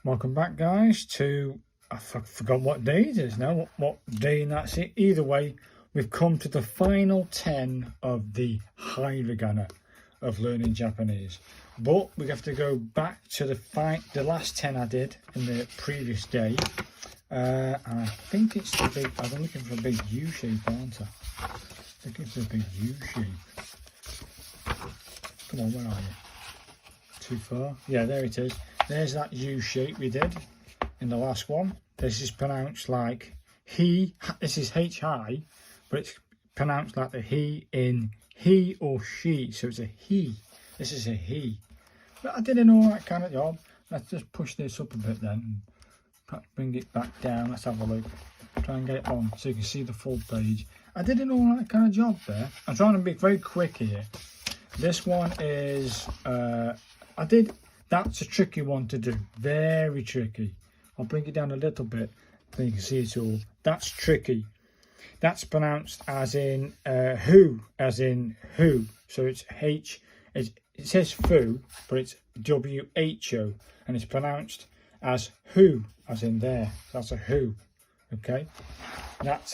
Welcome back, guys, to, I forgot what day it is now, what day, and that's it. Either way, we've come to the final 10 of the hiragana of learning Japanese. But we have to go back to the last 10 I did in the previous day. And I think it's the big, I'm looking for a big U shape, aren't I? I think it's a big U shape. Come on, where are you? Too far? Yeah, there it is. There's that U shape we did in the last one. This is pronounced like he. This is H-I, but it's pronounced like the he in he or she. So it's a he. This is a he. But I did an alright kind of job. Let's just push this up a bit then. Perhaps bring it back down. Let's have a look. Try and get it on so you can see the full page. I did an alright kind of job there. I'm trying to be very quick here. This one is, that's a tricky one to do. Very tricky. I'll bring it down a little bit so you can see it all. That's tricky. That's pronounced as in who, as in who. So it's H, it says foo, but it's W-H-O. And it's pronounced as who, as in there. That's a who. Okay.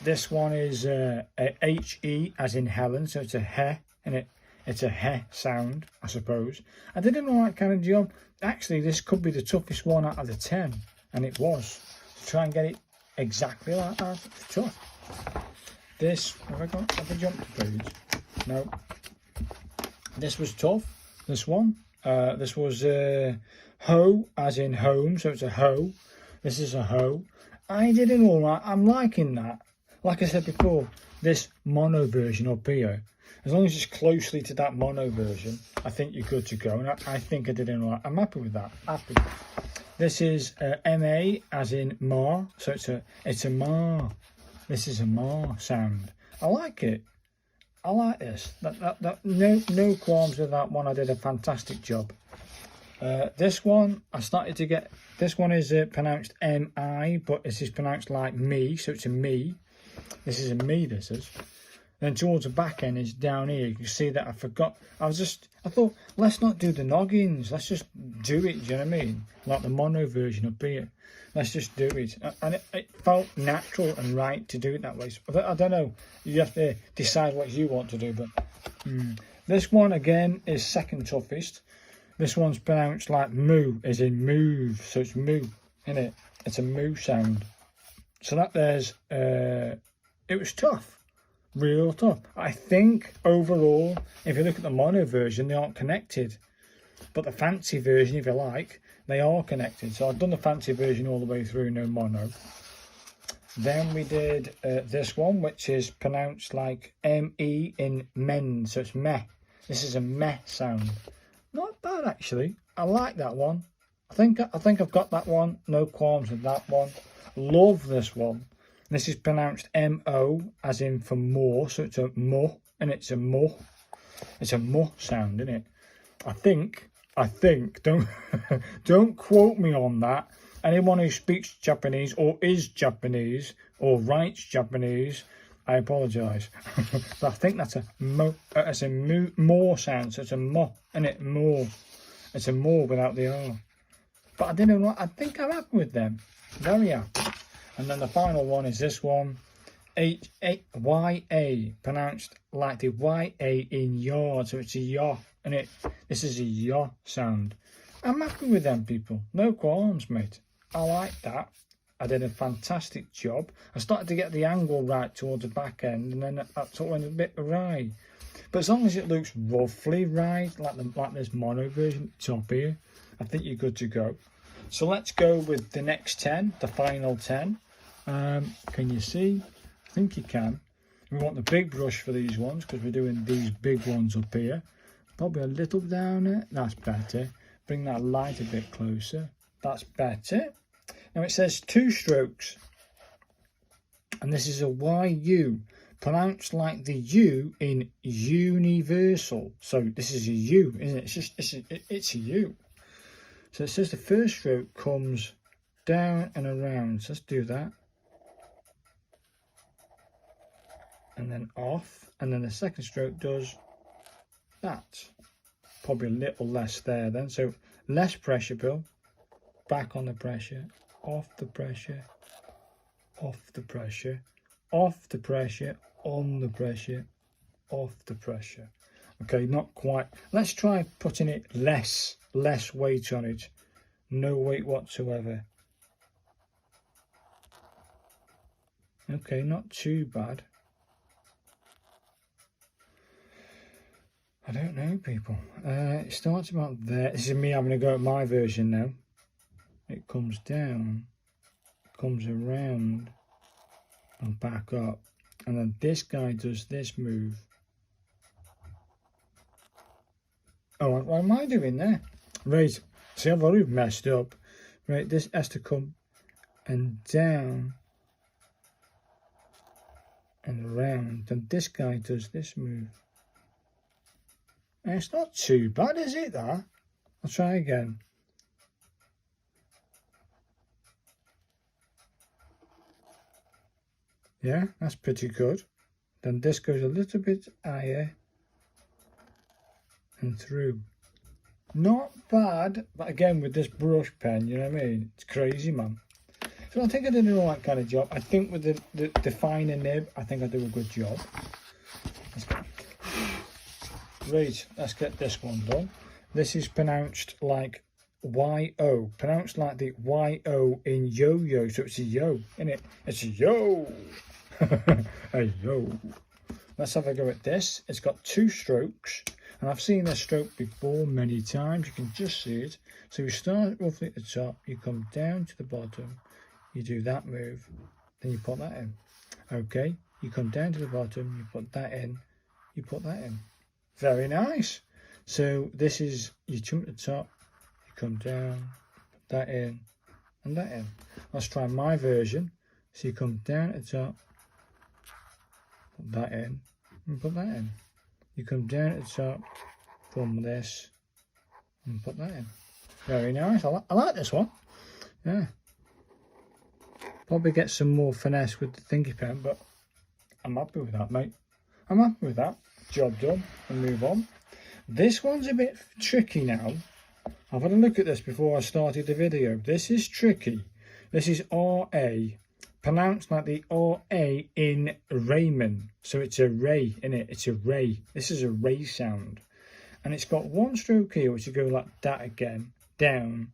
This one is H-E, as in Helen. So it's a he, and it's a he sound, I suppose. I did an alright kind of job. Actually, this could be the toughest one out of the 10, and it was. To try and get it exactly like that, it's tough. This, have I jumped a page? No. This was tough, this one. This was ho, as in home, so it's a ho. This is a ho. I did it alright, I'm liking that. Like I said before, this mono version up here, as long as it's closely to that mono version, I think you're good to go. And I think I did it all right. I'm happy with that. Happy. This is M-A, as in ma. So it's a ma. This is a ma sound. I like it. I like this. No qualms with that one. I did a fantastic job. This one, I started to get. This one is pronounced M-I, but this is pronounced like me. So it's a me. This is a me. This is. Then towards the back end is down here. You can see that I forgot. I thought, let's not do the noggins. Let's just do it, do you know what I mean? Like the mono version up here. Let's just do it. And it felt natural and right to do it that way. So, I don't know. You have to decide what you want to do. But this one, again, is second toughest. This one's pronounced like moo, as in move. So it's moo, isn't it? It's a moo sound. So that there's, it was tough. Real tough. I think overall, if you look at the mono version, they aren't connected. But the fancy version, if you like, they are connected. So I've done the fancy version all the way through, no mono. Then we did this one, which is pronounced like M-E in men. So it's meh. This is a meh sound. Not bad, actually. I like that one. I think I've got that one. No qualms with that one. Love this one. This is pronounced M-O, as in for more, so it's a mo, and it's a mo. It's a mo sound, isn't it? I think, don't quote me on that. Anyone who speaks Japanese, or is Japanese, or writes Japanese, I apologise. But I think that's a mo, it's a more sound, so it's a mo, and it more. It's a more without the R. But I didn't know, I think I'm happy with them. Very happy. And then the final one is this one, Y-A, pronounced like the Y-A in yard, so it's a ya, and this is a ya sound. I'm happy with them, people. No qualms, mate. I like that. I did a fantastic job. I started to get the angle right towards the back end, and then that sort of went a bit awry. But as long as it looks roughly right, like this mono version top here, I think you're good to go. So let's go with the next 10, the final 10. Can you see? I think you can. We want the big brush for these ones because we're doing these big ones up here. Probably a little down there. That's better. Bring that light a bit closer. That's better. Now it says 2 strokes. And this is a YU. Pronounced like the U in universal. So this is a U, isn't it? It's a U. So it says the first stroke comes down and around. So let's do that. And then off. And then the second stroke does that. Probably a little less there then. So less pressure, Bill. back on the pressure, off the pressure, off the pressure, off the pressure, on the pressure, off the pressure. Okay, not quite. Let's try putting it less weight on it. No weight whatsoever. Okay, not too bad. I don't know, people. It starts about there. This is me having a go at my version now. It comes down, comes around, and back up. And then this guy does this move. Oh, what am I doing there? Right, see, I've already messed up. Right, this has to come and down and around. And this guy does this move. And it's not too bad, is it, that? I'll try again. Yeah, that's pretty good. Then this goes a little bit higher and through. Not bad, but again with this brush pen, you know what I mean? It's crazy, man. So I think I did an alright kind of job. I think with the finer nib, I think I do a good job. Right, let's get this one done. This is pronounced like Y-O, pronounced like the Y-O in yo-yo, so it's a yo, isn't it? It's a yo. A yo. Let's have a go at this. It's got 2 strokes, and I've seen this stroke before many times. You can just see it. So you start roughly at the top, you come down to the bottom, you do that move, then you put that in. Okay, you come down to the bottom, you put that in, you put that in. Very nice. So this is, you jump at the top, you come down, put that in, and that in. Let's try my version. So you come down at the top, put that in, and put that in. You come down at the top from this, and put that in. Very nice. I like this one. Yeah. Probably get some more finesse with the thingy pen, but I'm happy with that, mate. I'm happy with that. Job done, and move on. This one's a bit tricky now. I've had a look at this before I started the video. This is tricky. This is R-A, pronounced like the R-A in Raymond. So it's a ray, innit? It's a ray. This is a ray sound. And it's got 1 stroke here, which you go like that again, down.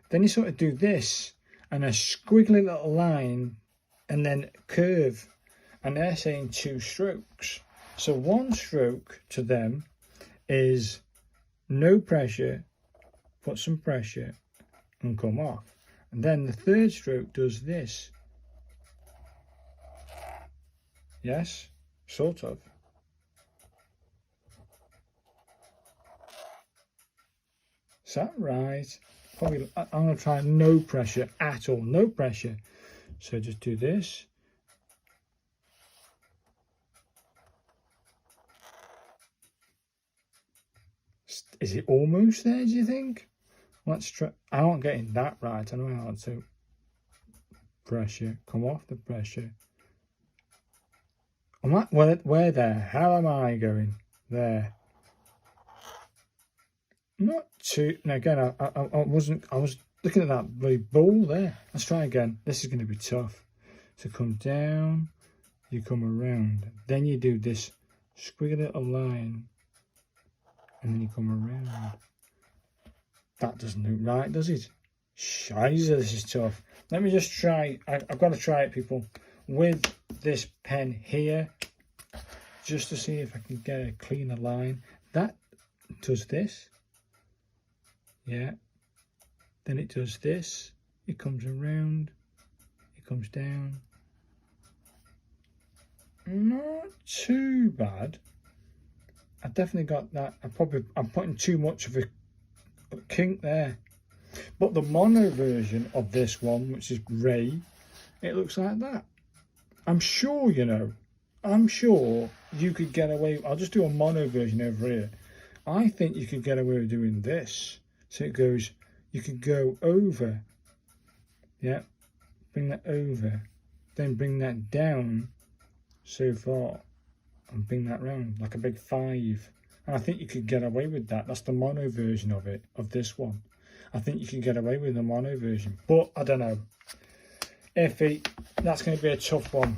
Then you sort of do this, and a squiggly little line, and then curve. And they're saying 2 strokes. So 1 stroke to them is no pressure, put some pressure, and come off. And then the 3rd stroke does this. Yes, sort of. Is that right? Probably, I'm going to try no pressure at all, no pressure. So just do this. Is it almost there, do you think? Let's try. I'm not getting that right. I know how to. Pressure, come off the pressure. I'm at, where there? How am I going? There. Not too. Now again, I was looking at that very ball there. Let's try again. This is going to be tough. So come down, you come around. Then you do this squiggly little line. And then you come around. That doesn't look right, does it? Shiza, this is tough. Let me just try. I've got to try it, people, with this pen here, just to see if I can get a cleaner line. That does this. Yeah. Then it does this. It comes around. It comes down. Not too bad. I definitely got that. I'm putting too much of a kink there. But the mono version of this one, which is grey, it looks like that. I'm sure, you know, I'm sure you could get away. I'll just do a mono version over here. I think you could get away with doing this. So it goes, you could go over. Yeah. Bring that over. Then bring that down so far. And bring that round like a big 5. And I think you could get away with that. That's the mono version of it, of this one. I think you can get away with the mono version, but I don't know. Iffy. That's going to be a tough one.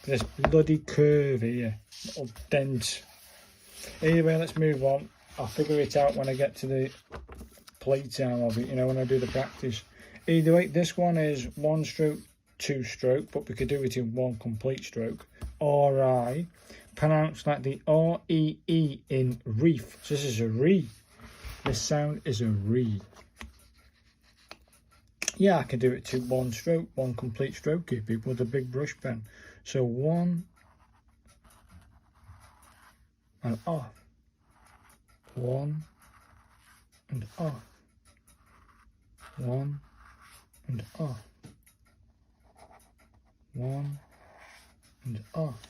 This bloody curve here, little dent. Either way, let's move on. I'll figure it out when I get to the playtime of it, you know, when I do the practice. Either way, this one is 1 stroke, 2 stroke, but we could do it in 1 complete stroke. R-I, pronounced like the R-E-E in reef. So this is a re. This sound is a re. Yeah, I can do it to 1 stroke, 1 complete stroke here, people, with a big brush pen. So 1 and off. 1 and off. 1 and off. 1 and off.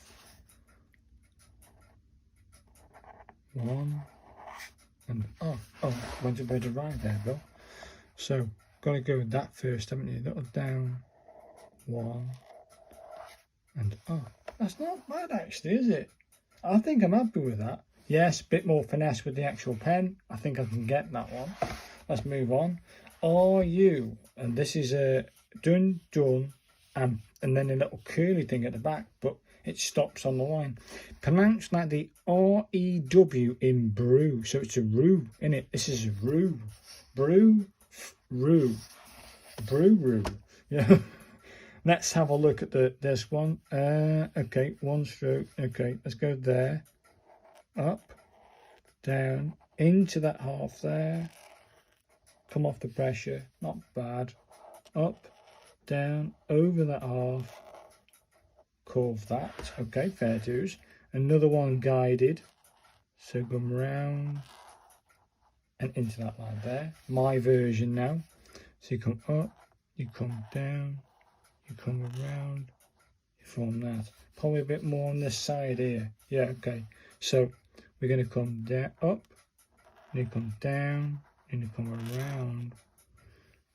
1 and off. Oh, went a bit of ride there, Bill. So, got to go with that first, haven't you? Little down. 1 and off. That's not bad, actually, is it? I think I'm happy with that. Yes, a bit more finesse with the actual pen. I think I can get that one. Let's move on. Are you? And this is a done, and then a little curly thing at the back, but it stops on the line. Pronounced like the R-E-W in brew. So it's a roo, isn't it? This is a roo. Brew, roo. Brew. Yeah. Let's have a look at this one. Okay, 1 stroke. Okay, let's go there. Up, down, into that half there. Come off the pressure. Not bad. Up, down, over that half. Curve that. Okay, fair dues. Another one guided. So come round and into that line there. My version now. So you come up, you come down, you come around, you form that. Probably a bit more on this side here. Yeah, okay. So we're going to come down, up, and you come down, and you come around.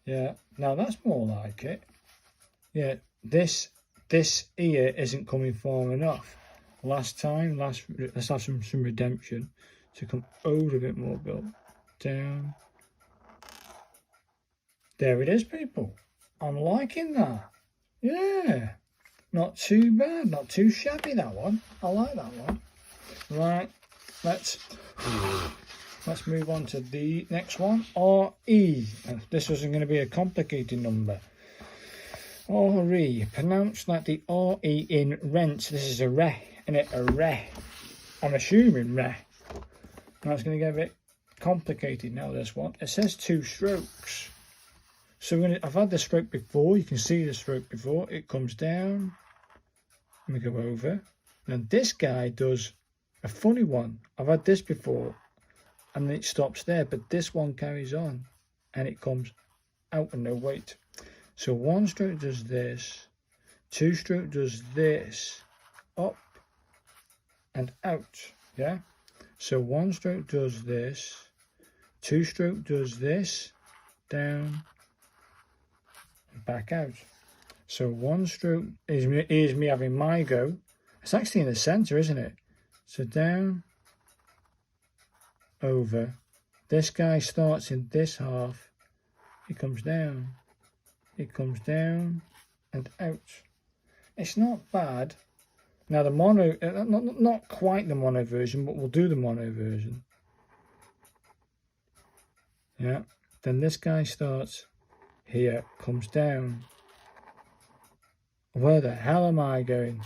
Yeah, now that's more like it. Yeah, this here isn't coming far enough. Let's have some redemption. So come over a bit more, Bill. Down. There it is, people. I'm liking that. Yeah. Not too bad, not too shabby, that one. I like that one. Right, let's move on to the next one. R-E. This wasn't going to be a complicated number. R-E, pronounced like the R-E in rent. This is a re, isn't it? A re. I'm assuming re. Now it's going to get a bit complicated now, this one. It says 2 strokes. So I've had the stroke before. You can see the stroke before. It comes down. Let me go over. And this guy does a funny one. I've had this before. And then it stops there. But this one carries on. And it comes out and no weight. So 1 stroke does this. 2 stroke does this. Up and out. Yeah. So 1 stroke does this. 2 stroke does this. Down. Back out. So 1 stroke is me having my go. It's actually in the center, isn't it? So down, over. This guy starts in this half. It comes down. It comes down and out. It's not bad. Now the mono, not quite the mono version, but we'll do the mono version. Yeah. Then this guy starts here, comes down. Where the hell am I going?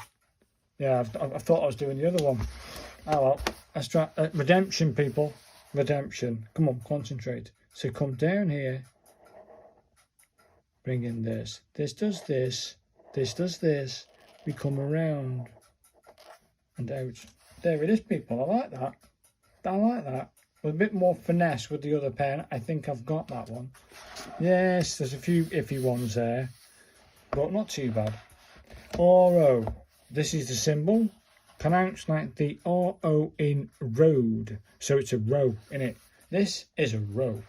Yeah, I thought I was doing the other one. Oh well, let's try redemption, people. Redemption. Come on, concentrate. So come down here. Bring in this. This does this. This does this. We come around and out. There it is, people. I like that. I like that. With a bit more finesse with the other pen, I think I've got that one. Yes, there's a few iffy ones there, but not too bad. R-O. This is the symbol, pronounced like the R-O in road. So it's a row, innit? This is a row.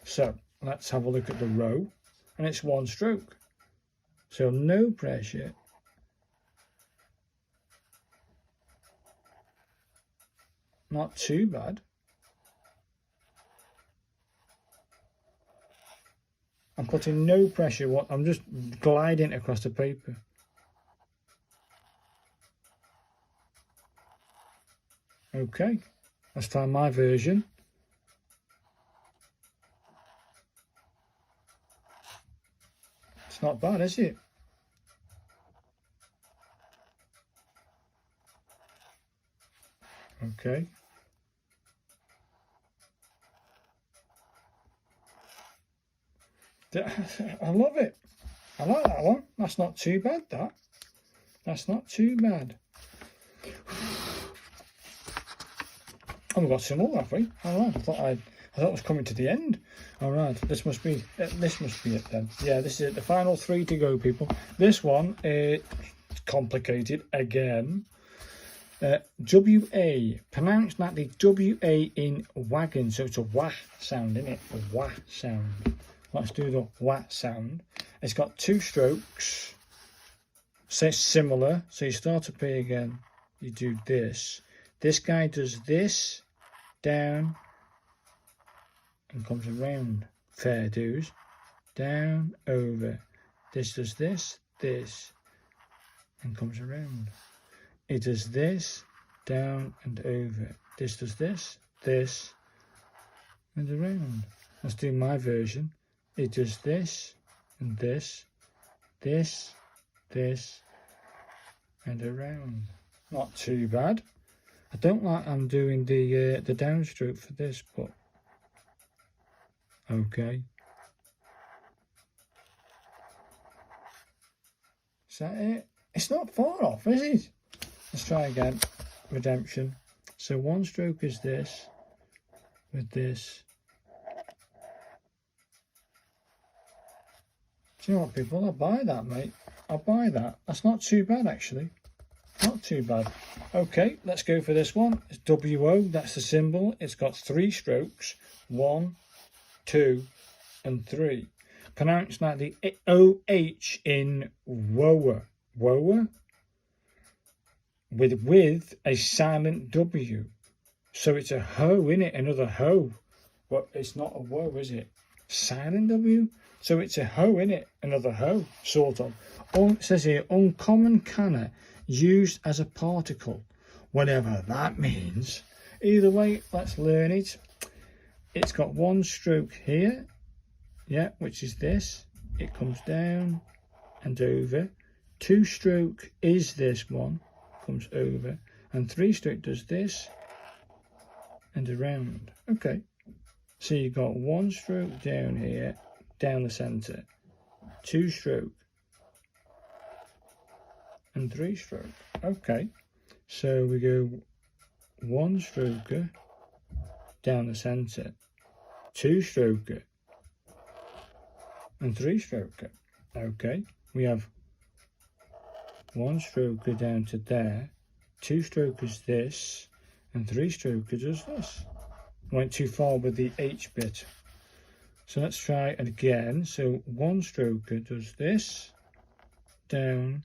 So let's have a look at the row, and it's 1 stroke. So no pressure. Not too bad. I'm putting no pressure. I'm just gliding across the paper. Okay, let's try my version. It's not bad, is it? Okay. I love it. I like that one. That's not too bad, that. That's not too bad. Oh, we've got some more, have we? All right. I thought it was coming to the end. All right. This must be it then. Yeah, this is it. The final 3 to go, people. This one is complicated again. W-A, pronounced like the W-A in wagon, so it's a wah sound, isn't it? A wah sound. Let's do the wah sound. It's got 2 strokes, so it's similar. So you start up here again, you do this. This guy does this, down, and comes around. Fair dues. Down, over. This does this, and comes around. It does this, down and over. This does this, and around. Let's do my version. It does this, and this, and around. Not too bad. I don't like I'm doing the downstroke for this, but okay. Is that it? It's not far off, is it? Let's try again. Redemption. So 1 stroke is this, with this. Do you know what, people? I'll buy that, mate. I'll buy that. That's not too bad, actually. Not too bad. Okay, let's go for this one. It's W-O, that's the symbol. It's got 3 strokes. 1, 2, and 3. Pronounced like the O-H in woa. Woa? With a silent W. So it's a ho, innit? Another ho. But it's not a woe, is it? Silent W? So it's a ho, innit? Another ho, sort of. It says here, uncommon canna used as a particle. Whatever that means. Either way, let's learn it. It's got 1 stroke here. Yeah, which is this. It comes down and over. 2 stroke is this one. Comes over, and 3 stroke does this and around. Okay, so you've got 1 stroke down here, down the center, 2 stroke, and 3 stroke. Okay, so we go 1 stroker down the center, 2 stroker, and 3 stroker. Okay, we have 1 stroker down to there, 2 strokers this, and 3 stroker does this. Went too far with the H bit. So let's try it again. So 1 stroker does this, down,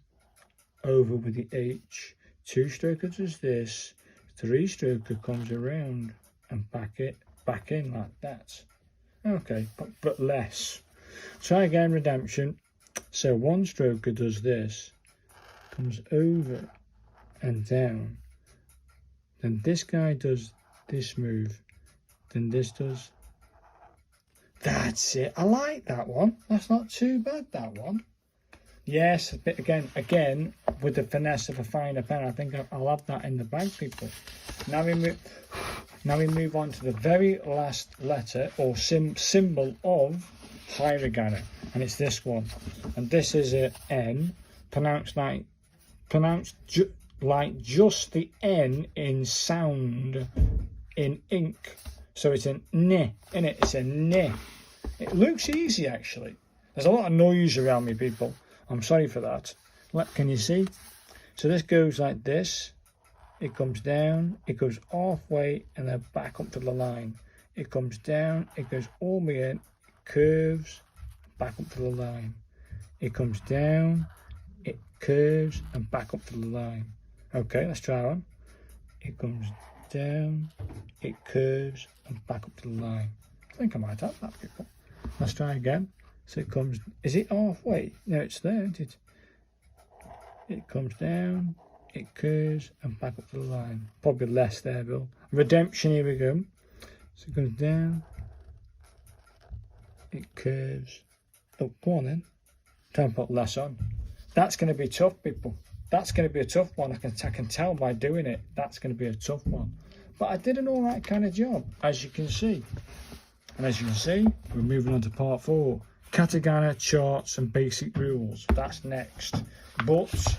over with the H, 2 stroker does this, 3 stroker comes around and back in like that. Okay, but less. Try again, redemption. So 1 stroker does this, comes over and down, then this guy does this move, then this does. That's it. I like that one. That's not too bad, that one. Yes, a bit again with the finesse of a finer pen. I think I'll have that in the bag, people. Now we move on to the very last letter or symbol of hiragana, and it's this one, and this is a N, pronounced like just the N in sound in ink. So it's an N, innit? It's a N. It looks easy, actually. There's a lot of noise around me, people. I'm sorry for that. Can you see? So this goes like this. It comes down, it goes halfway, and then back up to the line. It comes down, it goes all the way in, curves, back up to the line. It comes down, it curves, and back up to the line. Okay, let's try one. It comes down, it curves, and back up to the line. I think I might have that, people. Let's try again. So it comes, is it halfway? No, it's there, isn't it? It comes down, it curves, and back up to the line. Probably less there, Bill. Redemption, here we go. So it goes down, it curves. Oh, go on then. Try and put less on. That's going to be tough, people. That's going to be a tough one. I can tell by doing it. That's going to be a tough one. But I did an all right kind of job, as you can see. And as you can see, we're moving on to part 4. Katakana, charts and basic rules. That's next. But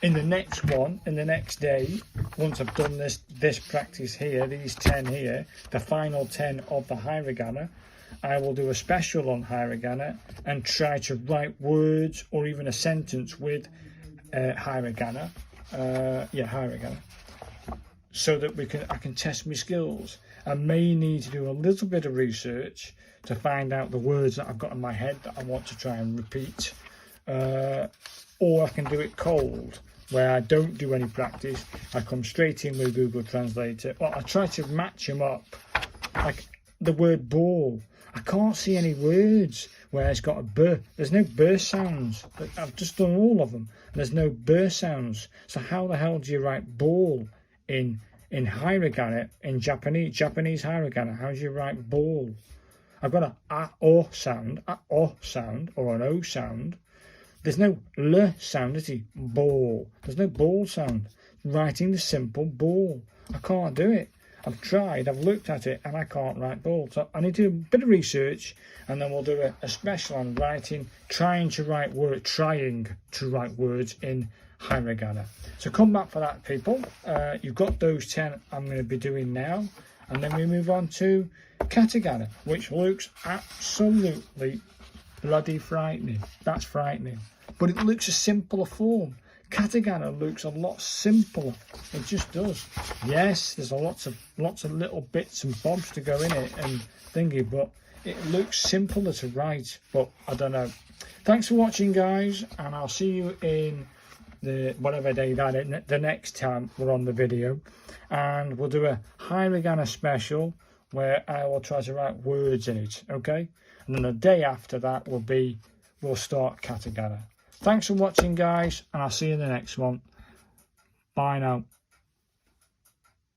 in the next one, in the next day, once I've done this practice here, these 10 here, the final 10 of the hiragana, I will do a special on hiragana and try to write words or even a sentence with hiragana. Hiragana. So that I can test my skills. I may need to do a little bit of research to find out the words that I've got in my head that I want to try and repeat. Or I can do it cold, where I don't do any practice. I come straight in with Google Translator. Well, I try to match them up. Like the word ball. I can't see any words where it's got a b. There's no b sounds. I've just done all of them. And there's no b sounds. So how the hell do you write ball in hiragana, in Japanese hiragana? How do you write ball? I've got a o sound, or an o sound. There's no l sound, is it? Ball. There's no ball sound. Writing the simple ball. I can't do it. I've tried, I've looked at it, and I can't write ball. So I need to do a bit of research, and then we'll do a special on trying to write words in hiragana. So come back for that, people. You've got those 10 I'm going to be doing now, and then we move on to katakana, which looks absolutely bloody frightening. That's frightening, but it looks a simpler form. Katakana looks a lot simpler. It just does. Yes, there's lots of little bits and bobs to go in it and thingy, but it looks simpler to write. But I don't know. Thanks for watching, guys, and I'll see you in the whatever day that is, the next time we're on the video, and we'll do a hiragana special where I will try to write words in it. Okay, and then the day after that we'll start katakana. Thanks for watching, guys, and I'll see you in the next one. Bye now.